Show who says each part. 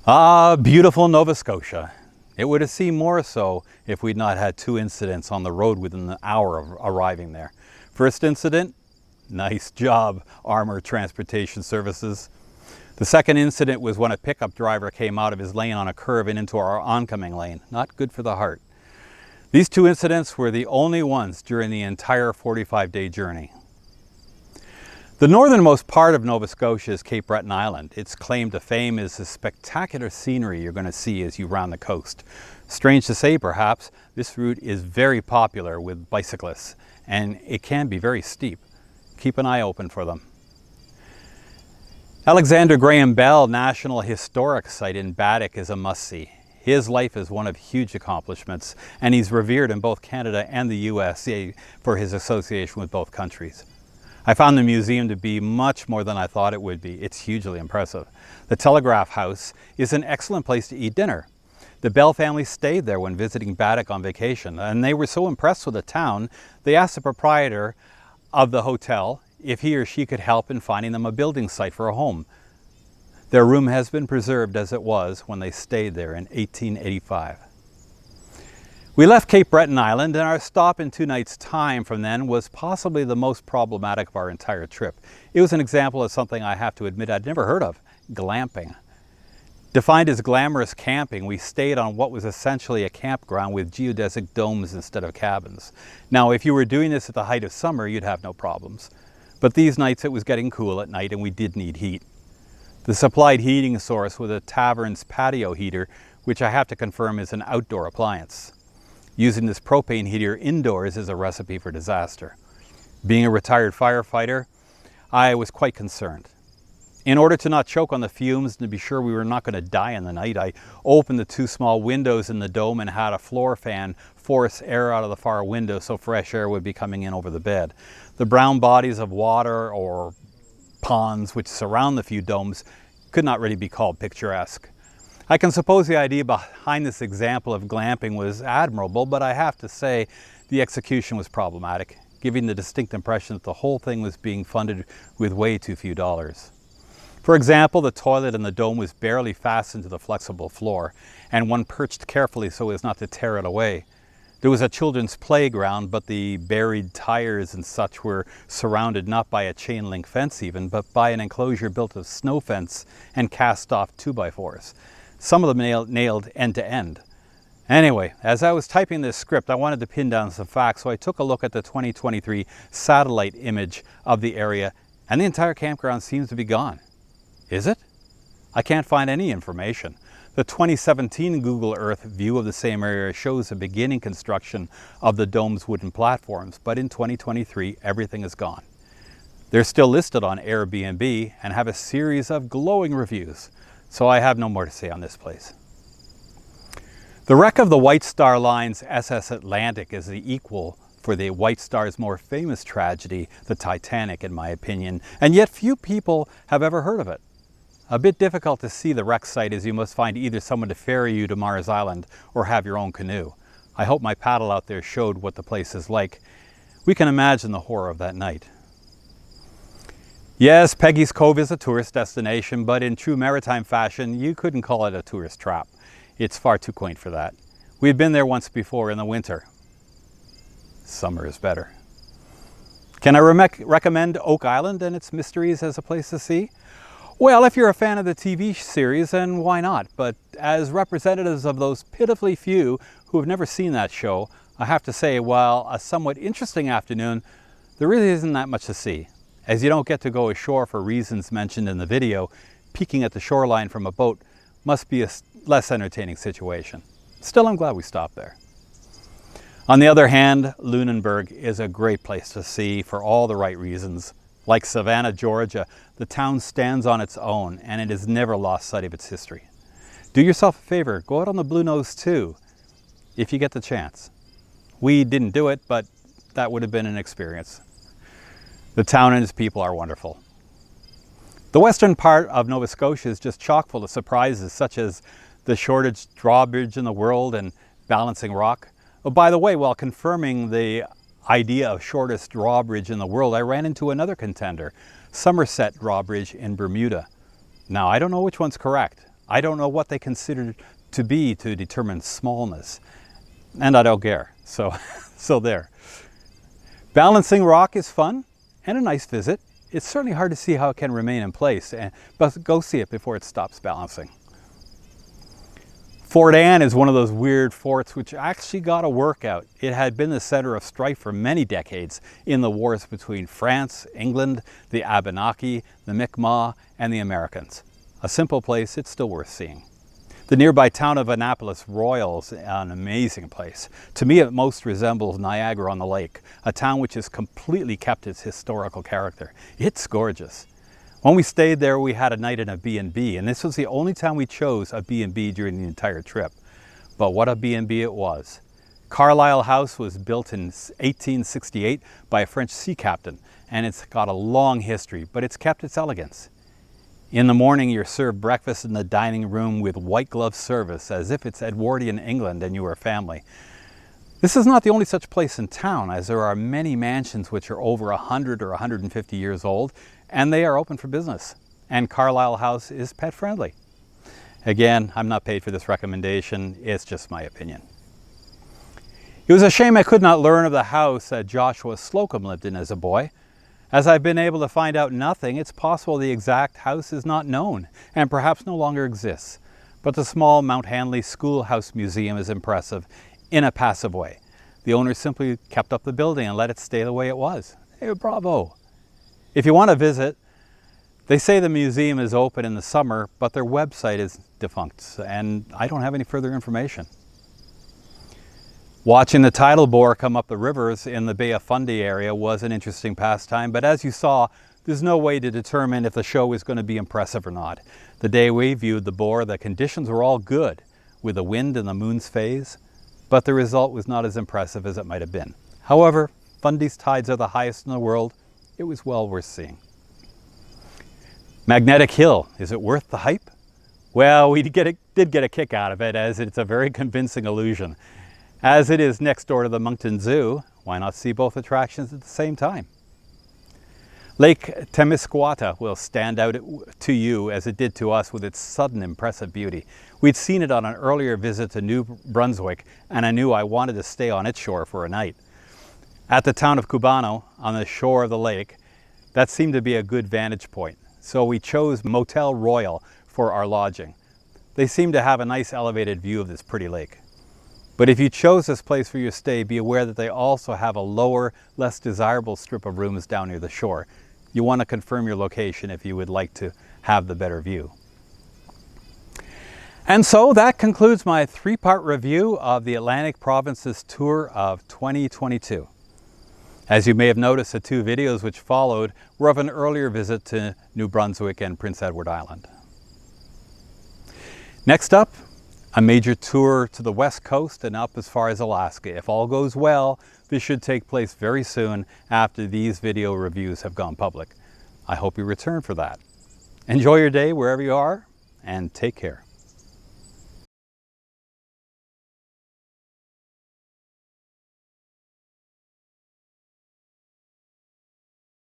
Speaker 1: Ah, beautiful Nova Scotia. It would have seemed more so if we'd not had two incidents on the road within an hour of arriving there. First incident, nice job, Armour Transportation Services. The second incident was when a pickup driver came out of his lane on a curve and into our oncoming lane. Not good for the heart. These two incidents were the only ones during the entire 45-day journey. The northernmost part of Nova Scotia is Cape Breton Island. Its claim to fame is the spectacular scenery you're going to see as you round the coast. Strange to say, perhaps, this route is very popular with bicyclists, and it can be very steep. Keep an eye open for them. Alexander Graham Bell National Historic Site in Baddeck is a must-see. His life is one of huge accomplishments, and he's revered in both Canada and the USA for his association with both countries. I found the museum to be much more than I thought it would be. It's hugely impressive. The Telegraph House is an excellent place to eat dinner. The Bell family stayed there when visiting Baddeck on vacation, and they were so impressed with the town, they asked the proprietor of the hotel if he or she could help in finding them a building site for a home. Their room has been preserved as it was when they stayed there in 1885. We left Cape Breton Island, and our stop in 2 nights' time from then was possibly the most problematic of our entire trip. It was an example of something I have to admit I'd never heard of: glamping. Defined as glamorous camping, we stayed on what was essentially a campground with geodesic domes instead of cabins. Now, if you were doing this at the height of summer, you'd have no problems. But these nights it was getting cool at night and we did need heat. The supplied heating source was a tavern's patio heater, which I have to confirm is an outdoor appliance. Using this propane heater indoors is a recipe for disaster. Being a retired firefighter, I was quite concerned. In order to not choke on the fumes and to be sure we were not going to die in the night, I opened the 2 small windows in the dome and had a floor fan force air out of the far window so fresh air would be coming in over the bed. The brown bodies of water or ponds which surround the few domes could not really be called picturesque. I can suppose the idea behind this example of glamping was admirable, but I have to say the execution was problematic, giving the distinct impression that the whole thing was being funded with way too few dollars. For example, the toilet in the dome was barely fastened to the flexible floor, and one perched carefully so as not to tear it away. There was a children's playground, but the buried tires and such were surrounded not by a chain link fence even, but by an enclosure built of snow fence and cast off 2x4s. Some of them nailed end to end. Anyway, as I was typing this script, I wanted to pin down some facts, so I took a look at the 2023 satellite image of the area, and the entire campground seems to be gone. Is it? I can't find any information. The 2017 Google Earth view of the same area shows the beginning construction of the dome's wooden platforms, but in 2023, everything is gone. They're still listed on Airbnb and have a series of glowing reviews. So I have no more to say on this place. The wreck of the White Star Line's SS Atlantic is the equal for the White Star's more famous tragedy, the Titanic, in my opinion, and yet few people have ever heard of it. A bit difficult to see the wreck site, as you must find either someone to ferry you to Mars Island or have your own canoe. I hope my paddle out there showed what the place is like. We can imagine the horror of that night. Yes, Peggy's Cove is a tourist destination, but in true maritime fashion, you couldn't call it a tourist trap. It's far too quaint for that. We've been there once before in the winter. Summer is better. Can I recommend Oak Island and its mysteries as a place to see? Well, if you're a fan of the TV series, then why not? But as representatives of those pitifully few who have never seen that show, I have to say, while a somewhat interesting afternoon, there really isn't that much to see. As you don't get to go ashore for reasons mentioned in the video, peeking at the shoreline from a boat must be a less entertaining situation. Still, I'm glad we stopped there. On the other hand, Lunenburg is a great place to see for all the right reasons. Like Savannah, Georgia, the town stands on its own and it has never lost sight of its history. Do yourself a favor, go out on the Blue Nose too, if you get the chance. We didn't do it, but that would have been an experience. The town and its people are wonderful. The western part of Nova Scotia is just chock full of surprises, such as the shortest drawbridge in the world and Balancing Rock. Oh, by the way, while confirming the idea of shortest drawbridge in the world, I ran into another contender, Somerset Drawbridge in Bermuda. Now, I don't know which one's correct. I don't know what they consider to be to determine smallness, and I don't care, so there. Balancing Rock is fun and a nice visit. It's certainly hard to see how it can remain in place, but go see it before it stops balancing. Fort Anne is one of those weird forts which actually got a workout. It had been the center of strife for many decades in the wars between France, England, the Abenaki, the Mi'kmaq, and the Americans. A simple place, it's still worth seeing. The nearby town of Annapolis Royal's an amazing place. To me, it most resembles Niagara on the Lake, a town which has completely kept its historical character. It's gorgeous. When we stayed there, we had a night in a B&B, and this was the only time we chose a B&B during the entire trip. But what a B&B it was. Carlisle House was built in 1868 by a French sea captain, and it's got a long history, but it's kept its elegance. In the morning, you're served breakfast in the dining room with white glove service, as if it's Edwardian England and you are family. This is not the only such place in town, as there are many mansions which are over 100 or 150 years old, and they are open for business. And Carlisle House is pet friendly. Again, I'm not paid for this recommendation, it's just my opinion. It was a shame I could not learn of the house that Joshua Slocum lived in as a boy. As I've been able to find out nothing, it's possible the exact house is not known and perhaps no longer exists. But the small Mount Hanley Schoolhouse Museum is impressive in a passive way. The owner simply kept up the building and let it stay the way it was. Hey, bravo! If you want to visit, they say the museum is open in the summer, but their website is defunct, and I don't have any further information. Watching the tidal bore come up the rivers in the Bay of Fundy area was an interesting pastime, but as you saw, there's no way to determine if the show is going to be impressive or not. The day we viewed the bore, the conditions were all good, with the wind and the moon's phase, but the result was not as impressive as it might have been. However, Fundy's tides are the highest in the world. It was well worth seeing. Magnetic Hill, is it worth the hype? Well, we did get a kick out of it, as it's a very convincing illusion. As it is next door to the Moncton Zoo, why not see both attractions at the same time? Lake Temiscouata will stand out to you as it did to us with its sudden impressive beauty. We'd seen it on an earlier visit to New Brunswick, and I knew I wanted to stay on its shore for a night. At the town of Cubano, on the shore of the lake, that seemed to be a good vantage point. So we chose Motel Royal for our lodging. They seem to have a nice elevated view of this pretty lake. But if you chose this place for your stay, be aware that they also have a lower, less desirable strip of rooms down near the shore. You want to confirm your location if you would like to have the better view. And so that concludes my three-part review of the Atlantic Provinces tour of 2022. As you may have noticed, the two videos which followed were of an earlier visit to New Brunswick and Prince Edward Island. Next up, a major tour to the west coast and up as far as Alaska. If all goes well, this should take place very soon after these video reviews have gone public. I hope you return for that. Enjoy your day wherever you are, and take care.